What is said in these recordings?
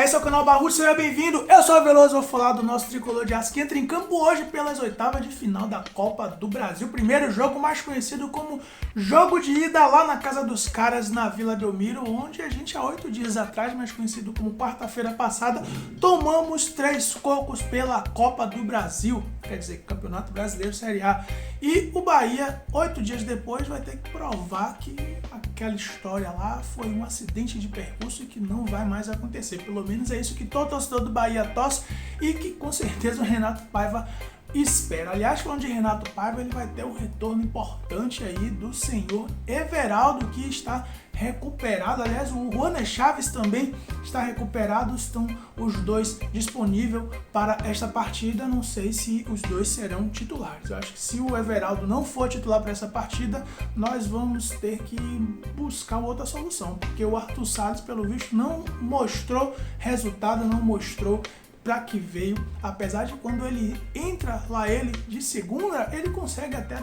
esse é o canal Barrudo, seja bem-vindo. Eu sou o Veloso, vou falar do nosso tricolor de aço que entra em campo hoje pelas oitavas de final da Copa do Brasil. Primeiro jogo mais conhecido como jogo de ida lá na casa dos caras na Vila Belmiro, onde a gente há 8 dias atrás, mais conhecido como quarta-feira passada, tomamos 3 cocos pela Copa do Brasil, quer dizer, Campeonato Brasileiro Série A. E o Bahia, 8 dias depois, vai ter que provar que aquela história lá foi um acidente de percurso e que não vai mais acontecer. Pelo menos é isso que todo torcedor do Bahia torce e que com certeza o Renato Paiva espera. Aliás, falando de Renato Paiva, ele vai ter um retorno importante aí do senhor Everaldo, que está recuperado. Aliás, o Juan Chaves também está recuperado. Estão os dois disponíveis para esta partida. Não sei se os dois serão titulares. Eu acho que se o Everaldo não for titular para essa partida, nós vamos ter que buscar outra solução, porque o Arthur Salles, pelo visto, não mostrou resultado, não mostrou para que veio, apesar de quando ele entra lá ele de segunda, ele consegue até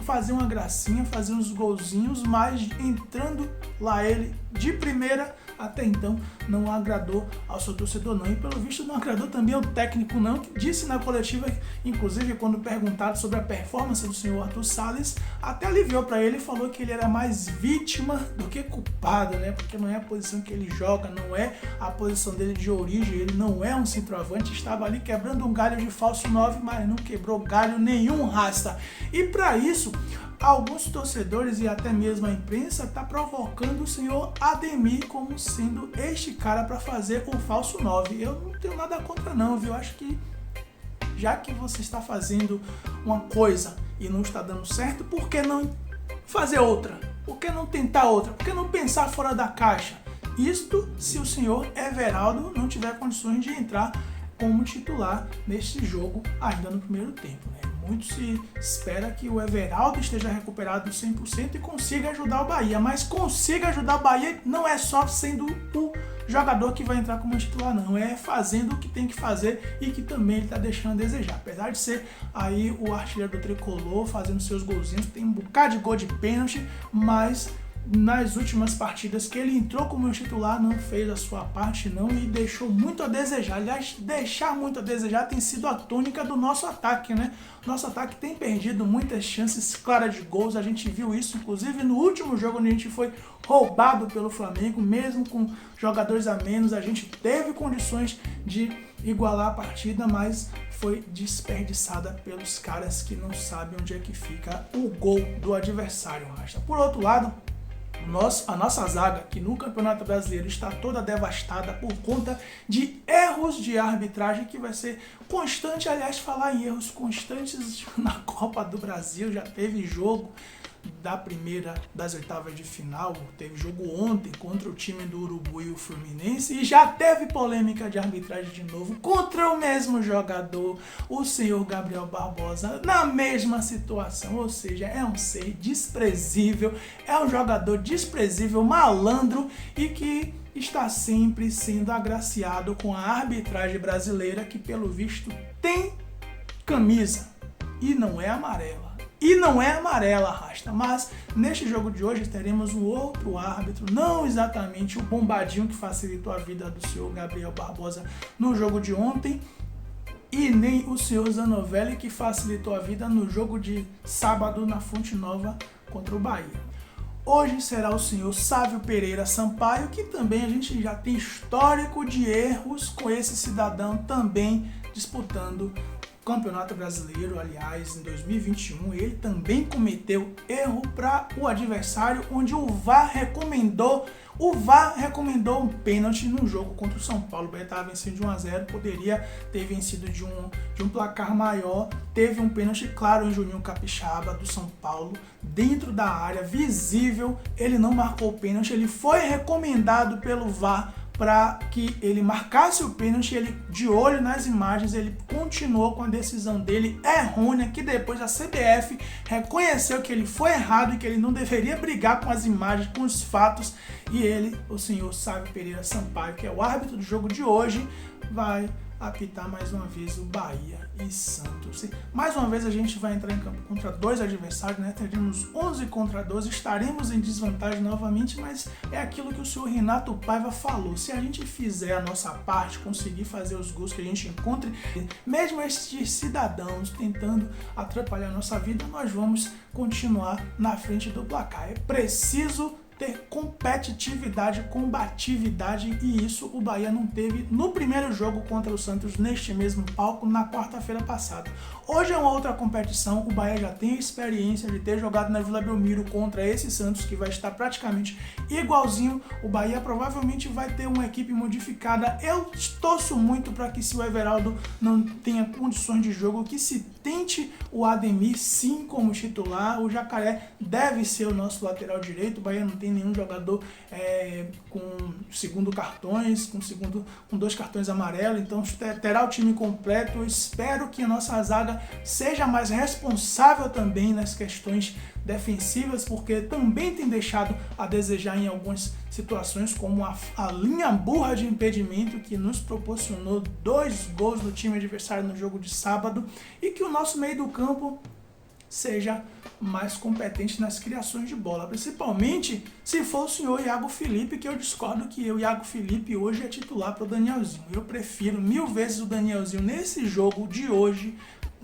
fazer uma gracinha, fazer uns golzinhos, mas entrando lá ele de primeira, até então não agradou ao seu torcedor não, e pelo visto não agradou também ao técnico não, que disse na coletiva, inclusive quando perguntado sobre a performance do senhor Arthur Salles, até aliviou para ele e falou que ele era mais vítima do que culpado, né, porque não é a posição que ele joga, não é a posição dele de origem, ele não é um centroavante, estava ali quebrando um galho de falso 9, mas não quebrou galho nenhum, rasta. E para isso, alguns torcedores e até mesmo a imprensa está provocando o senhor Ademir como sendo este cara para fazer o falso 9. Eu não tenho nada contra não, viu? Acho que já que você está fazendo uma coisa e não está dando certo, por que não fazer outra? Por que não tentar outra? Por que não pensar fora da caixa? Isto se o senhor Everaldo não tiver condições de entrar como titular neste jogo ainda no primeiro tempo, né? Muito se espera que o Everaldo esteja recuperado 100% e consiga ajudar o Bahia, mas consiga ajudar o Bahia não é só sendo o jogador que vai entrar como titular não, é fazendo o que tem que fazer e que também ele está deixando a desejar, apesar de ser aí o artilheiro do tricolor, fazendo seus golzinhos, tem um bocado de gol de pênalti, mas nas últimas partidas que ele entrou como titular não fez a sua parte não e deixou muito a desejar. Aliás, deixar muito a desejar tem sido a tônica do nosso ataque, né? Nosso ataque tem perdido muitas chances claras de gols, a gente viu isso inclusive no último jogo onde a gente foi roubado pelo Flamengo, mesmo com jogadores a menos, a gente teve condições de igualar a partida, mas foi desperdiçada pelos caras que não sabem onde é que fica o gol do adversário, rasta. Por outro lado, a nossa zaga, que no Campeonato Brasileiro está toda devastada por conta de erros de arbitragem, que vai ser constante. Aliás, falar em erros constantes na Copa do Brasil, já teve jogo das oitavas de final, teve jogo ontem contra o time do Uruguai e o Fluminense, e já teve polêmica de arbitragem de novo contra o mesmo jogador, o senhor Gabriel Barbosa, na mesma situação, ou seja, é um ser desprezível, é um jogador desprezível, malandro e que está sempre sendo agraciado com a arbitragem brasileira, que pelo visto tem camisa e não é amarela. E não é amarela, rasta, mas neste jogo de hoje teremos um outro árbitro, não exatamente o bombadinho que facilitou a vida do senhor Gabriel Barbosa no jogo de ontem, e nem o senhor Zanovelli que facilitou a vida no jogo de sábado na Fonte Nova contra o Bahia. Hoje será o senhor Sávio Pereira Sampaio, que também a gente já tem histórico de erros com esse cidadão também disputando Campeonato Brasileiro. Aliás, em 2021 ele também cometeu erro para o adversário, onde o VAR recomendou um pênalti no jogo contra o São Paulo. O Bahia estava vencendo de 1-0, poderia ter vencido de um placar maior. Teve um pênalti claro em Juninho Capixaba do São Paulo, dentro da área, visível. Ele não marcou o pênalti, ele foi recomendado pelo VAR para que ele marcasse o pênalti. Ele, de olho nas imagens, ele continuou com a decisão dele errônea, que depois a CBF reconheceu que ele foi errado e que ele não deveria brigar com as imagens, com os fatos, e ele, o senhor Sávio Pereira Sampaio, que é o árbitro do jogo de hoje, vai apitar mais uma vez o Bahia e Santos. E mais uma vez a gente vai entrar em campo contra dois adversários, né? Teremos 11 contra 12, estaremos em desvantagem novamente, mas é aquilo que o senhor Renato Paiva falou. Se a gente fizer a nossa parte, conseguir fazer os gols que a gente encontre, mesmo estes cidadãos tentando atrapalhar a nossa vida, nós vamos continuar na frente do placar. É preciso ter competitividade, combatividade, e isso o Bahia não teve no primeiro jogo contra o Santos neste mesmo palco na quarta-feira passada. Hoje é uma outra competição, o Bahia já tem a experiência de ter jogado na Vila Belmiro contra esse Santos que vai estar praticamente igualzinho. O Bahia provavelmente vai ter uma equipe modificada. Eu torço muito para que, se o Everaldo não tenha condições de jogo, que se tente o Ademir sim como titular. O Jacaré deve ser o nosso lateral direito. O Bahia não tem nenhum jogador com segundo cartões, com 2 cartões amarelos, então terá o time completo. Eu espero que a nossa zaga seja mais responsável também nas questões defensivas, porque também tem deixado a desejar em algumas situações, como a linha burra de impedimento que nos proporcionou 2 gols do time adversário no jogo de sábado, e que o nosso meio do campo seja mais competente nas criações de bola, principalmente se for o senhor Iago Felipe, que eu discordo que o Iago Felipe hoje é titular para o Danielzinho. Eu prefiro 1000 vezes o Danielzinho nesse jogo de hoje,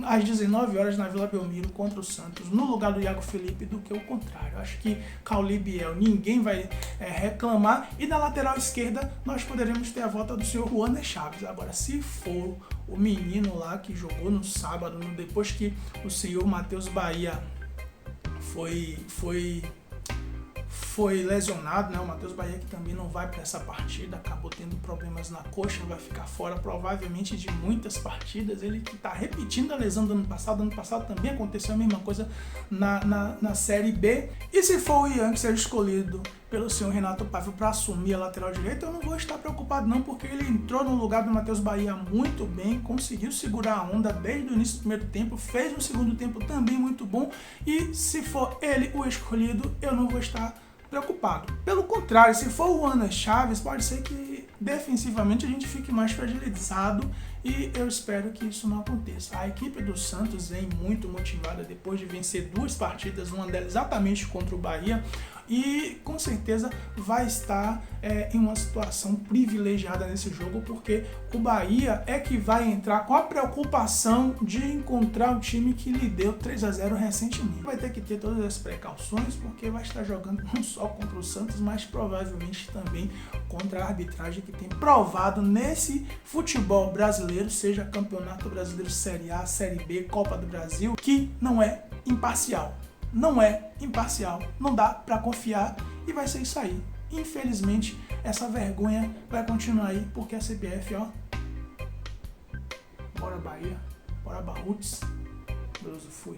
às 19 horas na Vila Belmiro contra o Santos, no lugar do Iago Felipe, do que o contrário. Acho que Cauli Biel ninguém vai reclamar, e na lateral esquerda nós poderemos ter a volta do senhor Juaner Chaves. Agora, se for o menino lá que jogou no sábado, depois que o senhor Matheus Bahia foi lesionado, né? O Matheus Bahia, que também não vai para essa partida, acabou tendo problemas na coxa, vai ficar fora provavelmente de muitas partidas. Ele que está repetindo a lesão do ano passado também aconteceu a mesma coisa na Série B. E se for o Ian que seja escolhido pelo senhor Renato Paiva para assumir a lateral direita, eu não vou estar preocupado não, porque ele entrou no lugar do Matheus Bahia muito bem, conseguiu segurar a onda desde o início do primeiro tempo, fez um segundo tempo também muito bom, e se for ele o escolhido, eu não vou estar preocupado. Pelo contrário, se for o Juaner Chaves, pode ser que defensivamente a gente fique mais fragilizado, e eu espero que isso não aconteça. A equipe do Santos vem muito motivada depois de vencer 2 partidas, uma delas exatamente contra o Bahia, e com certeza vai estar em uma situação privilegiada nesse jogo, porque o Bahia é que vai entrar com a preocupação de encontrar o time que lhe deu 3-0 recentemente. Vai ter que ter todas as precauções, porque vai estar jogando não só contra o Santos, mas provavelmente também contra a arbitragem que tem provado nesse futebol brasileiro, seja Campeonato Brasileiro, Série A, Série B, Copa do Brasil, que não é imparcial. Não é imparcial, não dá para confiar, e vai ser isso aí. Infelizmente, essa vergonha vai continuar aí, porque a CBF, bora Bahia, bora Barruts, Beloso fui.